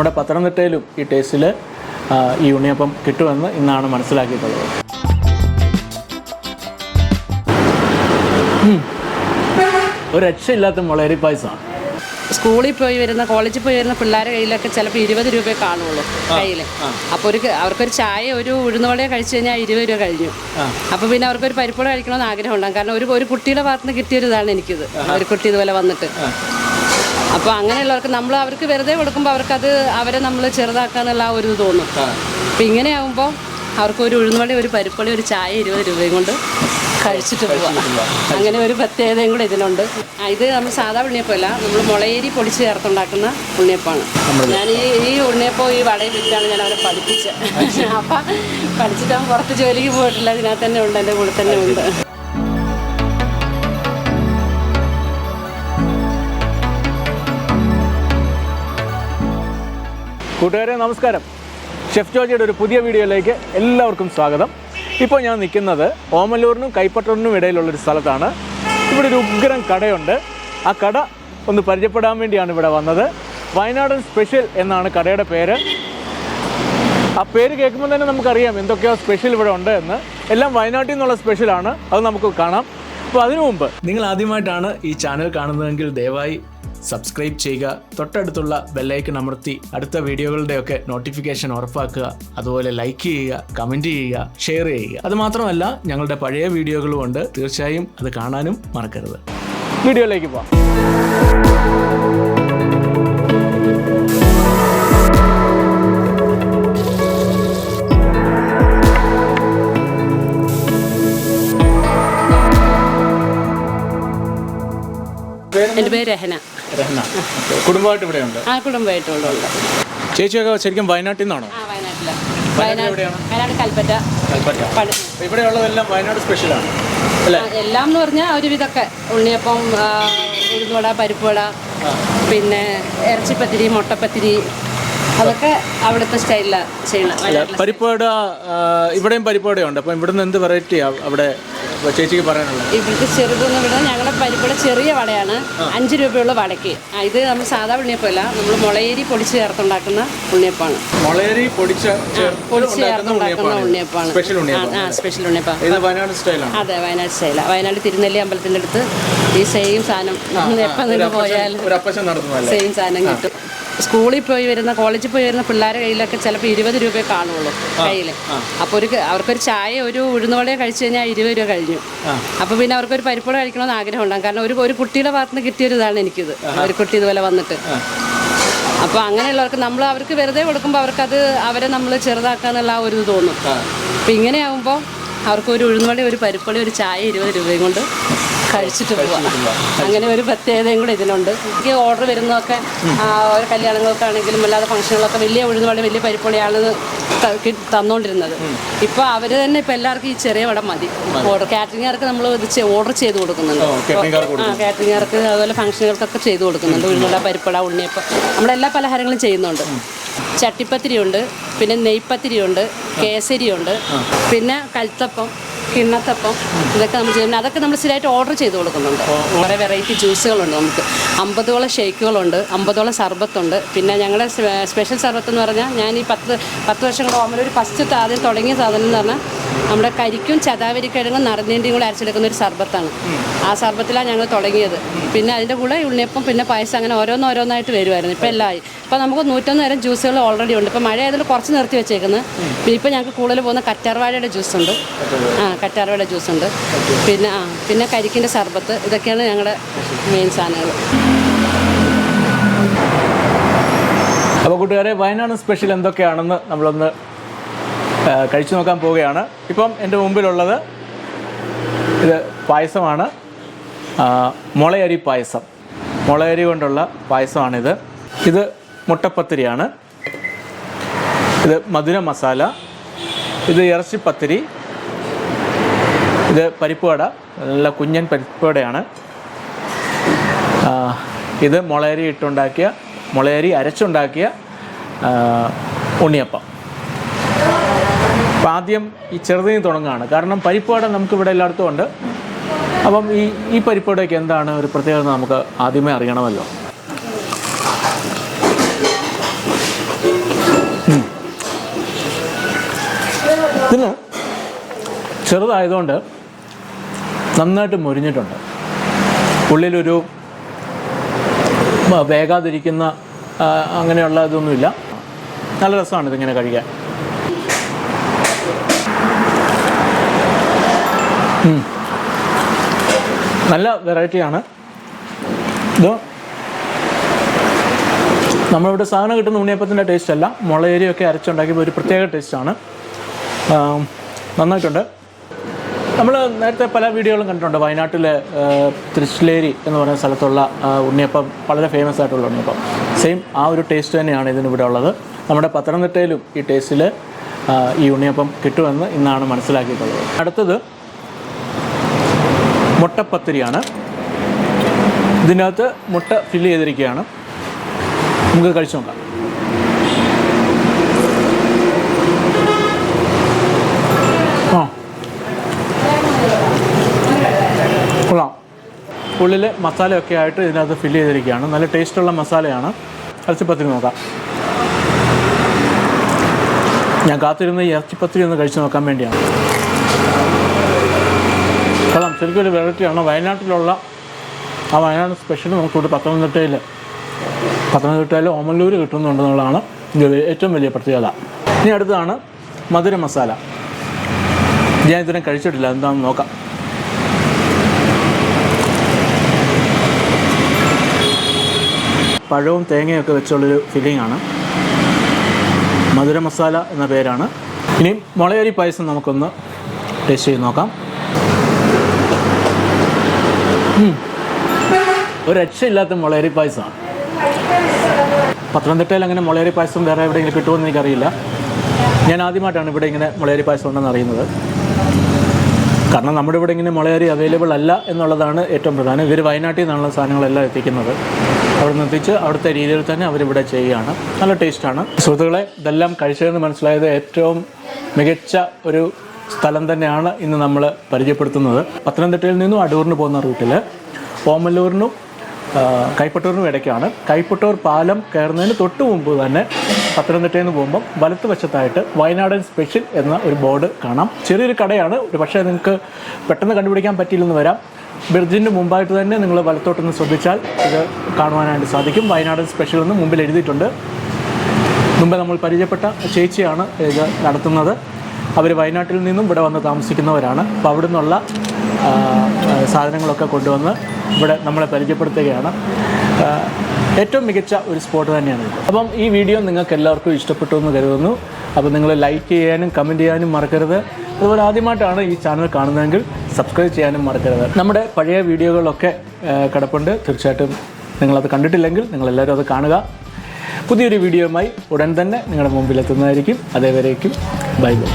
നമ്മുടെ പത്തനംതിട്ടയിലും ഈ ടേസ്റ്റിൽ ഈ ഉണ്ണിയപ്പം കിട്ടുമെന്ന് ഇന്നാണ് മനസ്സിലാക്കിയിട്ടുള്ളത്. ഒരു രക്ഷയില്ലാത്ത മുളയരി പായസമാണ്. സ്കൂളിൽ പോയി വരുന്ന കോളേജിൽ പോയി വരുന്ന പിള്ളേരുടെ കയ്യിലൊക്കെ ചിലപ്പോൾ 20 രൂപയെ കാണുള്ളൂ കയ്യിൽ. അപ്പോൾ അവർക്കൊരു ചായ ഒരു ഉഴുന്നുവടയോ കഴിച്ചു കഴിഞ്ഞാൽ 20 രൂപ കഴിഞ്ഞു. അപ്പോൾ പിന്നെ അവർക്കൊരു പരിപ്പുവട കഴിക്കണമെന്ന് ആഗ്രഹം ഉണ്ടാകും. കാരണം ഒരു കുട്ടിയുടെ ഭാഗത്ത് നിന്ന് കിട്ടിയൊരു ഇതാണ് എനിക്കിത്. ഒരു കുട്ടി ഇതുപോലെ വന്നിട്ട് അപ്പോൾ അങ്ങനെയുള്ളവർക്ക് അവർക്ക് വെറുതെ കൊടുക്കുമ്പോൾ അവർക്കത് അവരെ നമ്മൾ ചെറുതാക്കാന്നുള്ള ഒരു ഇത് തോന്നും. അപ്പോൾ ഇങ്ങനെയാകുമ്പോൾ അവർക്കൊരു ഉഴുന്നുവട ഒരു പരിപ്പുവട ഒരു ചായ 20 രൂപയും കൊണ്ട് കഴിച്ചിട്ട് പോവാം. അങ്ങനെ ഒരു പ്രത്യേകതയും കൂടെ ഇതിനുണ്ട്. ഇത് നമ്മൾ സാധാ ഉണ്ണിയപ്പമല്ല, നമ്മൾ മുളയരി പൊടിച്ച് ചേർത്തുണ്ടാക്കുന്ന ഉണ്ണിയപ്പമാണ്. ഞാൻ ഈ ഉണ്ണിയപ്പം ഈ വടയിൽ വിറ്റാണ് ഞാൻ അവരെ പഠിപ്പിച്ചത്. അപ്പം പഠിച്ചിട്ട് അവൻ പുറത്ത് ജോലിക്ക് പോയിട്ടില്ല, ഇതിനകത്ത് തന്നെ ഉണ്ട്, എൻ്റെ കൂടെ തന്നെ ഉണ്ട്. കൂട്ടുകാരെ നമസ്കാരം. ഷെഫ് ജോജിയുടെ ഒരു പുതിയ വീഡിയോയിലേക്ക് എല്ലാവർക്കും സ്വാഗതം. ഇപ്പോൾ ഞാൻ നിൽക്കുന്നത് ഓമല്ലൂരിനും കൈപ്പട്ടൂരിനും ഇടയിലുള്ളൊരു സ്ഥലത്താണ്. ഇവിടെ ഒരു ഉഗ്രൻ കടയുണ്ട്. ആ കട ഒന്ന് പരിചയപ്പെടാൻ വേണ്ടിയാണ് ഇവിടെ വന്നത്. വയനാടൻ സ്പെഷ്യൽ എന്നാണ് കടയുടെ പേര്. ആ പേര് കേൾക്കുമ്പോൾ തന്നെ നമുക്കറിയാം എന്തൊക്കെയോ സ്പെഷ്യൽ ഇവിടെ ഉണ്ട് എന്ന്. എല്ലാം വയനാട്ടിൽ നിന്നുള്ള സ്പെഷ്യലാണ്, അത് നമുക്ക് കാണാം. അപ്പോൾ അതിനു മുമ്പ് നിങ്ങൾ ആദ്യമായിട്ടാണ് ഈ ചാനൽ കാണുന്നതെങ്കിൽ ദയവായി സബ്സ്ക്രൈബ് ചെയ്യുക, തൊട്ടടുത്തുള്ള ബെല്ലൈക്കൺ അമർത്തി അടുത്ത വീഡിയോകളുടെയൊക്കെ നോട്ടിഫിക്കേഷൻ ഉറപ്പാക്കുക. അതുപോലെ ലൈക്ക് ചെയ്യുക, കമൻറ്റ് ചെയ്യുക, ഷെയർ ചെയ്യുക. അതുമാത്രമല്ല ഞങ്ങളുടെ പഴയ വീഡിയോകളും ഉണ്ട്, തീർച്ചയായും അത് കാണാനും മറക്കരുത്. വീഡിയോയിലേക്ക് പോകാം. എൻ്റെ പേര് രഹന. കുടുംബമായിട്ട് ഇവിടെ ഉണ്ട്? ആ, കുടുംബമായിട്ടുള്ള. ചേച്ചിയൊക്കെ ശരിക്കും വയനാട്ടിൽ നിന്നാണോ? ആ, വയനാട്ടിലാണ്. വയനാട് കൽപ്പറ്റ. ഇവിടെയുള്ളതെല്ലാം വയനാട് സ്പെഷ്യലാണ് അല്ലേ? എല്ലാം എന്ന് പറഞ്ഞാൽ ഒരുവിധമൊക്കെ ഉണ്ണിയപ്പം, ഉഴുന്നുവട, പരിപ്പുവട, പിന്നെ ഇറച്ചിപ്പത്തിരി, മുട്ടപ്പത്തിരി, അതൊക്കെ അവിടുത്തെ സ്റ്റൈലിലാണ് ചെയ്യണം. പരിപ്പുവട ഇവിടെയും പരിപ്പുവടയുണ്ട്. അപ്പം ഇവിടുന്ന് എന്ത് വെറൈറ്റിയാണ് അവിടെ ചേച്ചിക്ക് പറയാനുള്ളത്? ഇവിടുത്തെ ചെറുതെന്ന് വിടുന്നത് ഞങ്ങളുടെ പരിപ്പുവട ചെറിയ വടയാണ്, 5 രൂപയുള്ള വടയ്ക്ക്. ഇത് നമ്മൾ സാധാ ഉണ്ണിയപ്പമല്ല, നമ്മൾ മുളയരി പൊടിച്ച് ചേർത്തുണ്ടാക്കുന്ന ഉണ്ണിയപ്പമാണ്. മുളയരി പൊടിച്ച് ചേർത്തുണ്ടാക്കുന്ന ഉണ്ണിയപ്പമാണ്. സ്പെഷ്യൽ ഉണ്ണിയപ്പം. വയനാട് സ്റ്റൈലാണ്. അതെ, വയനാട് സ്റ്റൈലാണ്. വയനാട് തിരുനെല്ലി അമ്പലത്തിൻ്റെ അടുത്ത് ഈ സെയിം സാധനം എപ്പം നിന്ന് പോയാലും സെയിം സാധനം കിട്ടും. സ്കൂളിൽ പോയി വരുന്ന കോളേജിൽ പോയി വരുന്ന പിള്ളേരുടെ കയ്യിലൊക്കെ ചിലപ്പോൾ 20 രൂപയെ കാണുള്ളൂ കയ്യിൽ. അപ്പോൾ അവർക്കൊരു ചായ ഒരു ഉഴുന്നുവടയോ കഴിച്ചു കഴിഞ്ഞാൽ 20 രൂപ കഴിഞ്ഞു. അപ്പോൾ പിന്നെ അവർക്കൊരു പരിപ്പുവട കഴിക്കണമെന്ന് ആഗ്രഹം ഉണ്ടാകും. കാരണം ഒരു കുട്ടിയുടെ ഭാഗത്ത് നിന്ന് കിട്ടിയൊരു ഇതാണ് എനിക്കിത്. ഒരു കുട്ടി ഇതുപോലെ വന്നിട്ട് അപ്പോൾ അങ്ങനെയുള്ളവർക്ക് അവർക്ക് വെറുതെ കൊടുക്കുമ്പോൾ അവർക്കത് അവരെ നമ്മൾ ചെറുതാക്കാന്നുള്ള ഒരു ഇത് തോന്നും. അപ്പോൾ ഇങ്ങനെയാകുമ്പോൾ അവർക്കൊരു ഉഴുന്നുവട ഒരു പരിപ്പുവട ഒരു ചായ 20 രൂപയും കൊണ്ട് കഴിച്ചിട്ട് പോവാം. അങ്ങനെ ഒരു പ്രത്യേകതയും കൂടെ ഇതിനുണ്ട്. എനിക്ക് ഓർഡർ വരുന്നതൊക്കെ ഓരോ കല്യാണങ്ങൾക്കാണെങ്കിലും അല്ലാതെ ഫംഗ്ഷനുകളൊക്കെ വലിയ ഉഴുന്നുവട വലിയ പരിപ്പുവടയാണ് തന്നുകൊണ്ടിരുന്നത്. ഇപ്പോൾ അവർ തന്നെ ഇപ്പോൾ എല്ലാവർക്കും ഈ ചെറിയ വട മതി. കാറ്ററിംഗുകാർക്ക് നമ്മൾ ഇത് ഓർഡർ ചെയ്ത് കൊടുക്കുന്നുണ്ട്. കാറ്ററിംഗുകാർക്ക് അതുപോലെ ഫംഗ്ഷനുകൾക്കൊക്കെ ചെയ്ത് കൊടുക്കുന്നുണ്ട്. ഉഴുന്നുവട, പരിപ്പുവട, ഉണ്ണിയപ്പം, നമ്മളെല്ലാ പലഹാരങ്ങളും ചെയ്യുന്നുണ്ട്. ചട്ടിപ്പത്തിരിയുണ്ട്, പിന്നെ നെയ്പ്പത്തിരിയുണ്ട്, കേസരിയുണ്ട്, പിന്നെ കൽത്തപ്പം, കിണ്ണത്തപ്പം, ഇതൊക്കെ നമ്മൾ ചെയ്യുന്നത്. അതൊക്കെ നമ്മൾ സ്ഥിരമായിട്ട് ഓർഡർ ചെയ്ത് കൊടുക്കുന്നുണ്ട്. കുറേ വെറൈറ്റി ജ്യൂസുകളുണ്ട്. നമുക്ക് 50ഓളം ഷേക്കുകളുണ്ട്, 50ഓളം സർബത്തുണ്ട്. പിന്നെ ഞങ്ങളുടെ സ്പെഷ്യൽ സർബത്ത് എന്ന് പറഞ്ഞാൽ ഞാൻ ഈ 10 വർഷം കൊണ്ട് ഓമലൂർ ഫസ്റ്റ് ആദ്യം തുടങ്ങിയ സാധനം എന്ന് പറഞ്ഞാൽ നമ്മുടെ കരിക്കും ചതാവരിക്കിഴങ്ങും നറുനീണ്ടിയും കൂടെ അരച്ചെടുക്കുന്ന ഒരു സർബത്താണ്. ആ സർബത്തിലാണ് ഞങ്ങൾ തുടങ്ങിയത്. പിന്നെ അതിൻ്റെ കൂടെ ഉണ്ണിയപ്പം, പിന്നെ പായസം, അങ്ങനെ ഓരോന്നായിട്ട് വരുമായിരുന്നു. ഇപ്പോൾ എല്ലാം ആയി. ഇപ്പോൾ നമുക്ക് 101 തരം ജ്യൂസുകൾ ഓൾറെഡി ഉണ്ട്. ഇപ്പോൾ മഴ ആയതുകൊണ്ട് കുറച്ച് നിർത്തി വെച്ചേക്കുന്നത്. പിന്നെ ഇപ്പോൾ ഞങ്ങൾക്ക് കൂടുതൽ പോകുന്ന കറ്റാർവാഴയുടെ ജ്യൂസുണ്ട്. കറ്റാർവാഴയുടെ ജ്യൂസുണ്ട്. പിന്നെ കരിക്കിൻ്റെ സർബത്ത്, ഇതൊക്കെയാണ് ഞങ്ങളുടെ മെയിൻ സാധനങ്ങൾ. അപ്പോൾ കൂട്ടുകാരെ, വയനാട് സ്പെഷ്യൽ എന്തൊക്കെയാണെന്ന് നമ്മളൊന്ന് കഴിച്ചു നോക്കാൻ പോവുകയാണ്. ഇപ്പം എൻ്റെ മുമ്പിലുള്ളത് ഇത് പായസമാണ്. മുളയരി പായസം, മുളയരി കൊണ്ടുള്ള പായസമാണിത്. ഇത് മുട്ടപ്പത്തിരിയാണ്. ഇത് മധുര മസാല, ഇത് ഇറച്ചിപ്പത്തിരി, ഇത് പരിപ്പുവട, നല്ല കുഞ്ഞൻ പരിപ്പുവടയാണ്. ഇത് മുളയരി അരച്ചുണ്ടാക്കിയ ഉണ്ണിയപ്പം. അപ്പം ആദ്യം ഈ ചെറുതിന് തുടങ്ങുകയാണ്. കാരണം പരിപ്പുവട നമുക്കിവിടെ എല്ലായിടത്തും ഉണ്ട്. അപ്പം ഈ പരിപ്പുവടയ്ക്ക് എന്താണ് ഒരു പ്രത്യേകത നമുക്ക് ആദ്യമേ അറിയണമല്ലോ. ഇതിന് ചെറുതായതുകൊണ്ട് നന്നായിട്ട് മുരിഞ്ഞിട്ടുണ്ട്. ഉള്ളിലൊരു വേഗാതിരിക്കുന്ന അങ്ങനെയുള്ള ഇതൊന്നുമില്ല. നല്ല രസമാണ് ഇതിങ്ങനെ കഴിക്കാൻ. നല്ല വെറൈറ്റിയാണ് ഇത്. നമ്മളിവിടെ സാധനം കിട്ടുന്ന ഉണ്ണിയപ്പത്തിൻ്റെ ടേസ്റ്റ് അല്ല, മുളയരിയൊക്കെ അരച്ചുണ്ടാക്കിയപ്പോൾ ഒരു പ്രത്യേക ടേസ്റ്റാണ്. നന്നായിട്ടുണ്ട്. നമ്മൾ നേരത്തെ പല വീഡിയോകളും കണ്ടിട്ടുണ്ട്. വയനാട്ടിലെ തൃശ്ശിലേരി എന്ന് പറയുന്ന സ്ഥലത്തുള്ള ഉണ്ണിയപ്പം വളരെ ഫേമസ് ആയിട്ടുള്ള ഉണ്ണിയപ്പം. സെയിം ആ ഒരു ടേസ്റ്റ് തന്നെയാണ് ഇതിനിവിടെ ഉള്ളത്. നമ്മുടെ പത്തനംതിട്ടയിലും ഈ ടേസ്റ്റിൽ ഈ ഉണ്ണിയപ്പം കിട്ടുമെന്ന് ഇന്നാണ് മനസ്സിലാക്കിയിട്ടുള്ളത്. അടുത്തത് മുട്ടപ്പത്തിരിയാണ്. ഇതിനകത്ത് മുട്ട ഫില്ല് ചെയ്തിരിക്കുകയാണ്. നമുക്ക് കഴിച്ചു നോക്കാം. കൊള്ളാം. ഉള്ളിൽ മസാലയൊക്കെ ആയിട്ട് ഇതിനകത്ത് ഫില്ല് ചെയ്തിരിക്കുകയാണ്. നല്ല ടേസ്റ്റുള്ള മസാലയാണ്. ഇറച്ചിപ്പത്തിരി നോക്കാം. ഞാൻ കാത്തിരുന്ന ഈ ഇറച്ചിപ്പത്തിരി ഒന്ന് കഴിച്ച് നോക്കാൻ വേണ്ടിയാണ്. കൊള്ളാം. ശരിക്കും ഒരു വെറൈറ്റിയാണ്. വയനാട്ടിലുള്ള ആ വയനാട് സ്പെഷ്യൽ നമുക്കിവിടെ പത്തനംതിട്ടയിൽ ഓമല്ലൂർ കിട്ടുന്നുണ്ടെന്നുള്ളതാണ് ഇതിൻ്റെ ഏറ്റവും വലിയ പ്രത്യേകത. ഇനി അടുത്തതാണ് മധുര മസാല. ഞാൻ ഇതിനെ കഴിച്ചിട്ടില്ല, എന്താണെന്ന് നോക്കാം. പഴവും തേങ്ങയൊക്കെ വെച്ചുള്ളൊരു ഫില്ലിംഗാണ്. മധുര മസാല എന്ന പേരാണ്. ഇനി മുളയരി പായസം നമുക്കൊന്ന് ടേസ്റ്റ് ചെയ്ത് നോക്കാം. ഒരു രക്ഷയില്ലാത്ത മുളയരി പായസമാണ്. പത്തനംതിട്ടയിൽ അങ്ങനെ മുളയരി പായസം വേറെ എവിടെയെങ്കിലും കിട്ടുമെന്ന് എനിക്കറിയില്ല. ഞാൻ ആദ്യമായിട്ടാണ് ഇവിടെ ഇങ്ങനെ മുളയരി പായസം ഉണ്ടെന്ന് അറിയുന്നത്. കാരണം നമ്മുടെ ഇവിടെ ഇങ്ങനെ മുളയരി അവൈലബിൾ അല്ല എന്നുള്ളതാണ് ഏറ്റവും പ്രധാനം. ഇവർ വയനാട്ടിൽ നിന്നുള്ള സാധനങ്ങളെല്ലാം എത്തിക്കുന്നത്. അവിടെ നിന്ന് എത്തിച്ച് അവിടുത്തെ രീതിയിൽ തന്നെ അവരിവിടെ ചെയ്യുകയാണ്. നല്ല ടേസ്റ്റാണ്. സുഹൃത്തുക്കളെ, ഇതെല്ലാം കഴിച്ചതെന്ന് മനസ്സിലായത് ഏറ്റവും മികച്ച ഒരു സ്ഥലം തന്നെയാണ് ഇന്ന് നമ്മൾ പരിചയപ്പെടുത്തുന്നത്. പത്തനംതിട്ടയിൽ നിന്നും അടൂരിന് പോകുന്ന റൂട്ടിൽ ഓമല്ലൂരിനും കൈപ്പട്ടൂരിനും ഇടയ്ക്കാണ്. കൈപ്പട്ടൂർ പാലം കയറുന്നതിന് തൊട്ട് മുമ്പ് തന്നെ പത്തനംതിട്ടയിൽ നിന്ന് പോകുമ്പം വലത്ത് വശത്തായിട്ട് വയനാടൻ സ്പെഷ്യൽ എന്ന ഒരു ബോർഡ് കാണാം. ചെറിയൊരു കടയാണ്. ഒരു പക്ഷേ നിങ്ങൾക്ക് പെട്ടെന്ന് കണ്ടുപിടിക്കാൻ പറ്റിയില്ലെന്ന് വരാം. ബ്രിഡ്ജിൻ്റെ മുമ്പായിട്ട് തന്നെ നിങ്ങൾ വലത്തോട്ടൊന്ന് ശ്രദ്ധിച്ചാൽ ഇത് കാണുവാനായിട്ട് സാധിക്കും. വയനാടൻ സ്പെഷ്യൽ എന്ന് മുമ്പിൽ എഴുതിയിട്ടുണ്ട്. മുമ്പ് നമ്മൾ പരിചയപ്പെട്ട ചേച്ചിയാണ് ഇത് നടത്തുന്നത്. അവർ വയനാട്ടിൽ നിന്നും ഇവിടെ വന്ന് താമസിക്കുന്നവരാണ്. അപ്പോൾ അവിടെ നിന്നുള്ള സാധനങ്ങളൊക്കെ കൊണ്ടുവന്ന് ഇവിടെ നമ്മളെ പരിചയപ്പെടുത്തുകയാണ്. ഏറ്റവും മികച്ച ഒരു സ്പോട്ട് തന്നെയാണ്. അപ്പം ഈ വീഡിയോ നിങ്ങൾക്ക് എല്ലാവർക്കും ഇഷ്ടപ്പെട്ടു എന്ന് കരുതുന്നു. അപ്പോൾ നിങ്ങൾ ലൈക്ക് ചെയ്യാനും കമൻറ്റ് ചെയ്യാനും മറക്കരുത്. അതുപോലെ ആദ്യമായിട്ടാണ് ഈ ചാനൽ കാണുന്നതെങ്കിൽ സബ്സ്ക്രൈബ് ചെയ്യാനും മറക്കരുത്. നമ്മുടെ പഴയ വീഡിയോകളൊക്കെ കിടപ്പുണ്ട്. തീർച്ചയായിട്ടും നിങ്ങളത് കണ്ടിട്ടില്ലെങ്കിൽ നിങ്ങളെല്ലാവരും അത് കാണുക. പുതിയൊരു വീഡിയോയുമായി ഉടൻ തന്നെ നിങ്ങളുടെ മുമ്പിൽ എത്തുന്നതായിരിക്കും. അതേവരേക്കും ബൈ ബൈ.